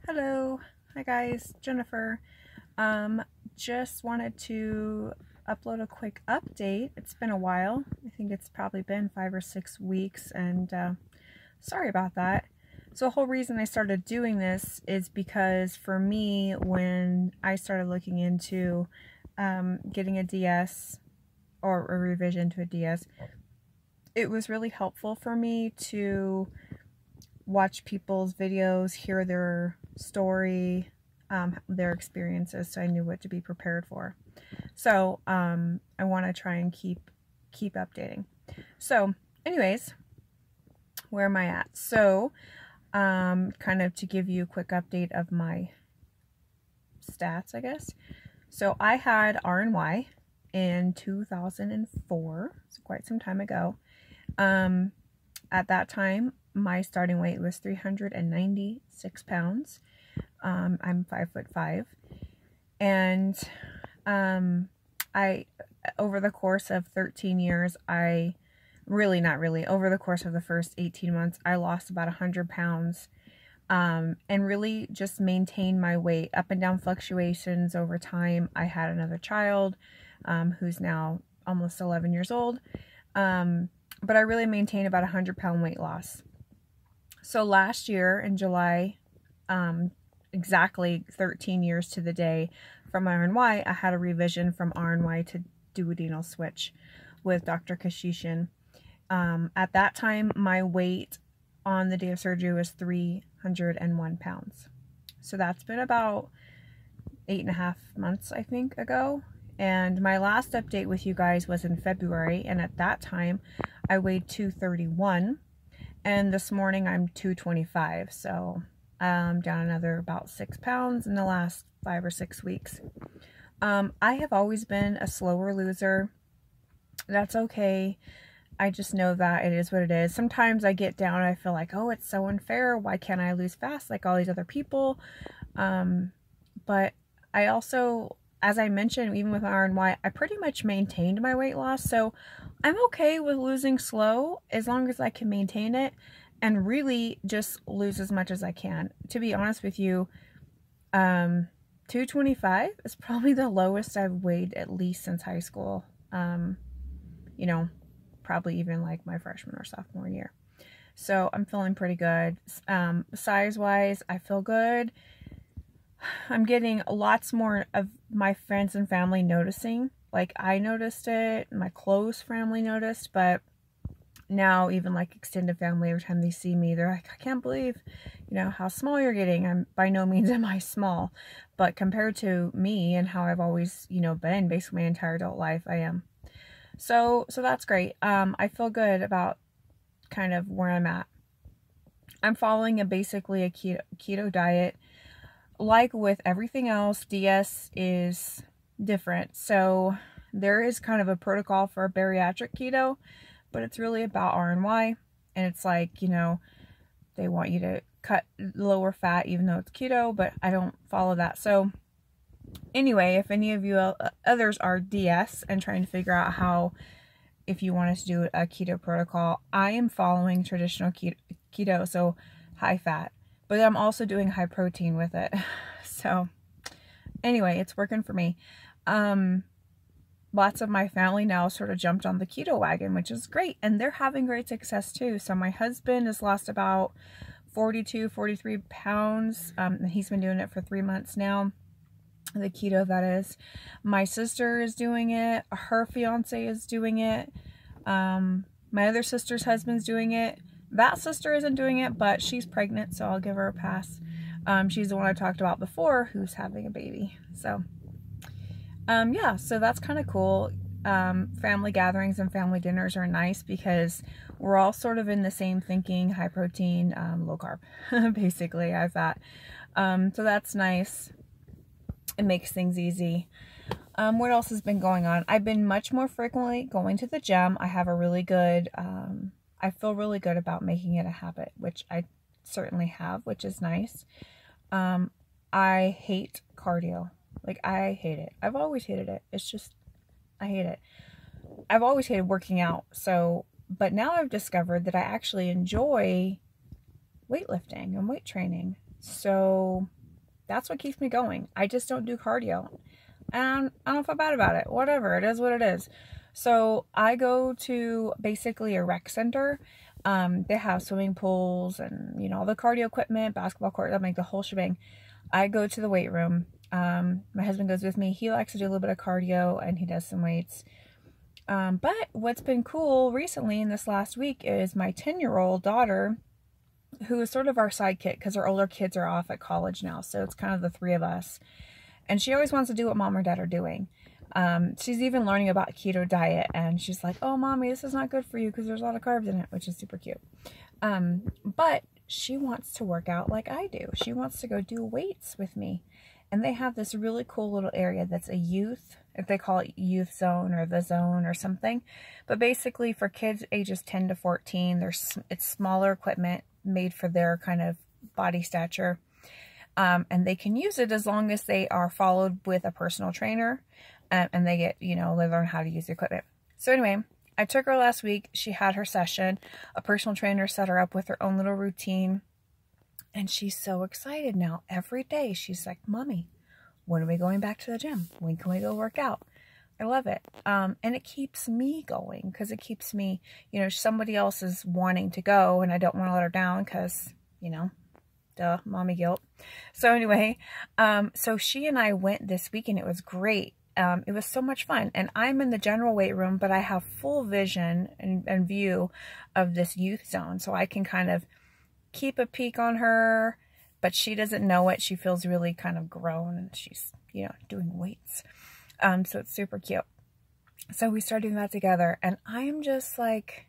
Hello, hi guys, Jennifer. Just wanted to upload a quick update. It's been a while. I think it's probably been 5 or 6 weeks, and sorry about that. So the whole reason I started doing this is because for me, when I started looking into getting a DS or a revision to a DS, it was really helpful for me to watch people's videos, hear their story, their experiences, so I knew what to be prepared for. So I want to try and keep updating. So anyways, where am I at? So kind of to give you a quick update of my stats, I guess. So I had RNY in 2004, so quite some time ago. At that time, my starting weight was 396 pounds. I'm 5'5", and over the course of 13 years, over the course of the first 18 months, I lost about 100 pounds, and really just maintained my weight, up and down fluctuations over time. I had another child, who's now almost 11 years old, but I really maintained about 100-pound weight loss. So last year in July, exactly 13 years to the day from RNY, I had a revision from RNY to duodenal switch with Dr. Kashishin. At that time, my weight on the day of surgery was 301 pounds. So that's been about 8.5 months, I think, ago. And my last update with you guys was in February, and at that time, I weighed 231. And this morning I'm 225, so down another about 6 pounds in the last 5 or 6 weeks. I have always been a slower loser. That's okay. I just know that it is what it is. Sometimes I get down and I feel like, oh, it's so unfair. Why can't I lose fast like all these other people? But I also, as I mentioned, even with RNY, I pretty much maintained my weight loss. So I'm okay with losing slow as long as I can maintain it and really just lose as much as I can. To be honest with you, 225 is probably the lowest I've weighed at least since high school. You know, probably even like my freshman or sophomore year. So I'm feeling pretty good. Size-wise, I feel good. I'm getting lots more of my friends and family noticing. Like, I noticed it, my close family noticed, but now even like extended family, every time they see me, they're like, I can't believe, how small you're getting. I'm by no means am I small, but compared to me and how I've always, been basically my entire adult life, I am. So that's great. I feel good about kind of where I'm at. I'm following basically a keto diet. Like with everything else, DS is different. So there is kind of a protocol for bariatric keto, but it's really about RNY. And it's like, they want you to cut lower fat even though it's keto, but I don't follow that. So anyway, if any of you others are DS and trying to figure out how, if you want us to do a keto protocol, I am following traditional keto, so high fat. But I'm also doing high protein with it. So anyway, it's working for me. Lots of my family now sort of jumped on the keto wagon, which is great. And they're having great success too. So my husband has lost about 42, 43 pounds. He's been doing it for 3 months now. The keto, that is. My sister is doing it. Her fiance is doing it. My other sister's husband's doing it. That sister isn't doing it, but she's pregnant, so I'll give her a pass. She's the one I talked about before who's having a baby. So, yeah, so that's kind of cool. Family gatherings and family dinners are nice because we're all sort of in the same thinking, high protein, low carb, basically, I thought. So that's nice. It makes things easy. What else has been going on? I've been much more frequently going to the gym. I have a really good, I feel really good about making it a habit, which I certainly have, which is nice. I hate cardio. Like, I hate it. I've always hated it. It's just, I hate it. I've always hated working out. So, but now I've discovered that I actually enjoy weightlifting and weight training. So that's what keeps me going. I just don't do cardio. And I don't feel bad about it. Whatever, it is what it is. So I go to basically a rec center. They have swimming pools and, you know, all the cardio equipment, basketball court, that make the whole shebang. I go to the weight room. My husband goes with me. He likes to do a little bit of cardio and he does some weights. But what's been cool recently in this last week is my 10-year-old daughter, who is sort of our sidekick because our older kids are off at college now. So it's kind of the three of us. And she always wants to do what mom or dad are doing. She's even learning about keto diet, and she's like, oh, mommy, this is not good for you because there's a lot of carbs in it, which is super cute. But she wants to work out like I do. She wants to go do weights with me. And they have this really cool little area that's a youth, if they call it youth zone or the zone or something. But basically for kids ages 10 to 14, it's smaller equipment made for their kind of body stature. And they can use it as long as they are followed with a personal trainer, and they get, you know, they learn how to use the equipment. So anyway, I took her last week. She had her session. A personal trainer set her up with her own little routine. And she's so excited now. Every day she's like, Mommy, when are we going back to the gym? When can we go work out? I love it. And it keeps me going because it keeps me, you know, somebody else is wanting to go and I don't want to let her down because, you know, duh, mommy guilt. So anyway, so she and I went this week and it was great. It was so much fun. And I'm in the general weight room, but I have full vision and view of this youth zone. So I can kind of keep a peek on her, but she doesn't know it. She feels really kind of grown and she's, you know, doing weights. So it's super cute. So we started doing that together and I am just like,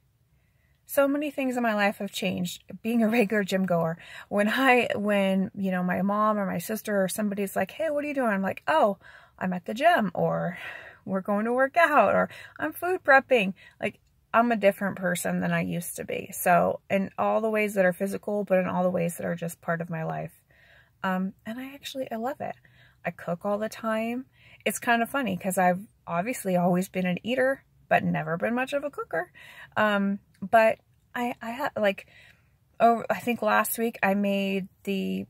so many things in my life have changed. Being a regular gym goer, when you know, my mom or my sister or somebody's like, hey, what are you doing? I'm like, oh, I'm at the gym, or we're going to work out, or I'm food prepping. Like, I'm a different person than I used to be. So in all the ways that are physical, but in all the ways that are just part of my life. And I love it. I cook all the time. It's kind of funny because I've obviously always been an eater, but never been much of a cooker. But I had like, I think last week I made the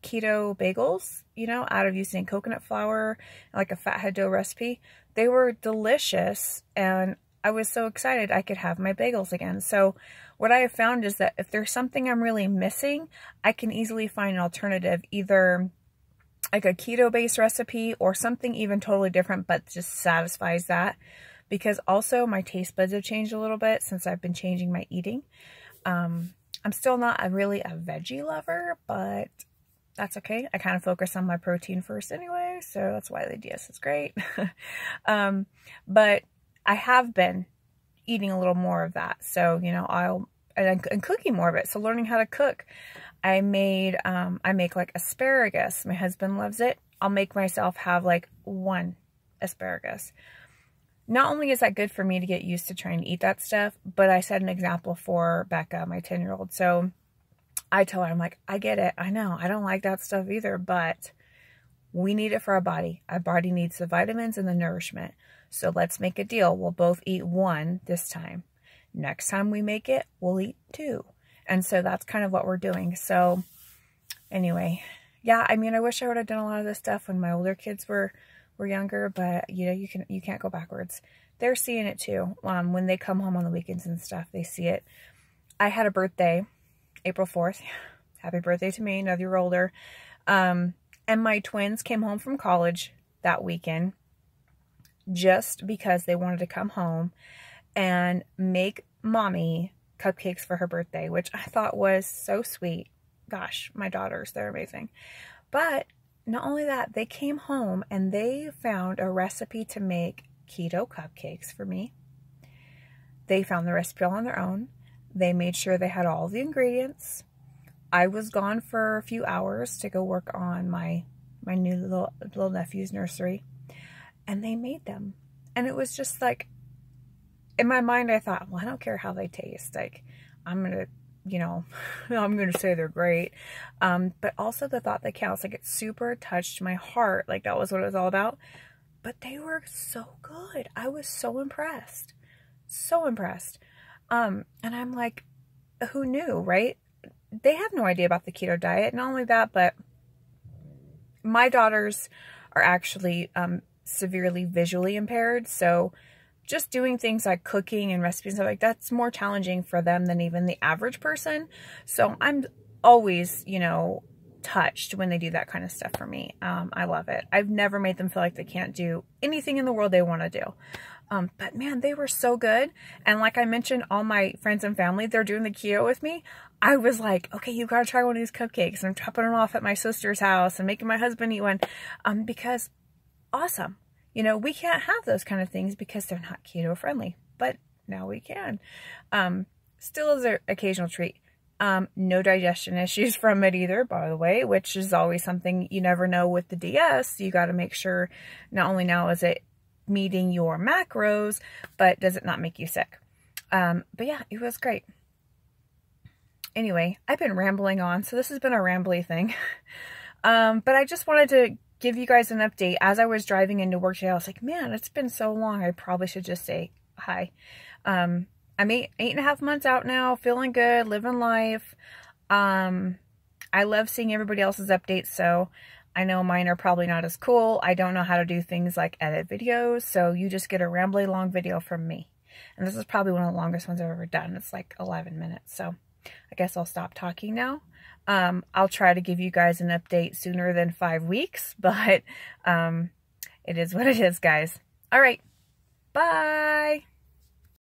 keto bagels, you know, out of using coconut flour, like a fathead dough recipe. They were delicious and I was so excited I could have my bagels again. So what I have found is that if there's something I'm really missing, I can easily find an alternative, either like a keto-based recipe or something even totally different, but just satisfies that. Because also my taste buds have changed a little bit since I've been changing my eating. I'm still not really a veggie lover, but that's okay. I kind of focus on my protein first anyway, so that's why the DS is great. But I have been eating a little more of that. So, you know, and cooking more of it. So learning how to cook. I make like asparagus. My husband loves it. I'll make myself have like one asparagus. Not only is that good for me to get used to trying to eat that stuff, but I set an example for Becca, my 10-year-old. So I tell her, I'm like, I get it. I know. I don't like that stuff either, but we need it for our body. Our body needs the vitamins and the nourishment. So let's make a deal. We'll both eat one this time. Next time we make it, we'll eat two. And so that's kind of what we're doing. So anyway, yeah, I mean, I wish I would have done a lot of this stuff when my older kids were younger, but you know, you can't go backwards. They're seeing it too. When they come home on the weekends and stuff, they see it. I had a birthday, April 4th. Happy birthday to me, another year older. And my twins came home from college that weekend just because they wanted to come home and make mommy cupcakes for her birthday, which I thought was so sweet. Gosh, my daughters, they're amazing. But not only that, they came home and they found a recipe to make keto cupcakes for me. They found the recipe all on their own. They made sure they had all the ingredients. I was gone for a few hours to go work on my new little nephew's nursery, and they made them. And it was just like, in my mind, I thought, well, I don't care how they taste. Like, I'm going to, you know, I'm going to say they're great. But also the thought that counts. Like, it super touched my heart. Like, that was what it was all about. But they were so good. I was so impressed. So impressed. And I'm like, who knew, right? They have no idea about the keto diet. Not only that, but my daughters are actually severely visually impaired, so just doing things like cooking and recipes and stuff like that's more challenging for them than even the average person. So I'm always, you know, touched when they do that kind of stuff for me. I love it. I've never made them feel like they can't do anything in the world they want to do. But man, they were so good. And like I mentioned, all my friends and family, they're doing the keto with me. I was like, okay, you got to try one of these cupcakes. And I'm dropping them off at my sister's house and making my husband eat one. Because awesome. You know, we can't have those kind of things because they're not keto friendly, but now we can. Still is an occasional treat. No digestion issues from it either, by the way, which is always something you never know with the DS. You got to make sure not only now is it meeting your macros, but does it not make you sick? But yeah, it was great. Anyway, I've been rambling on, so this has been a rambly thing. But I just wanted to give you guys an update. As I was driving into work today, I was like, man, it's been so long. I probably should just say hi. I'm 8.5 months out now, feeling good, living life. I love seeing everybody else's updates, so I know mine are probably not as cool. I don't know how to do things like edit videos, so you just get a rambly long video from me. And this is probably one of the longest ones I've ever done. It's like 11 minutes, so I guess I'll stop talking now. I'll try to give you guys an update sooner than 5 weeks, but it is what it is, guys. All right, bye!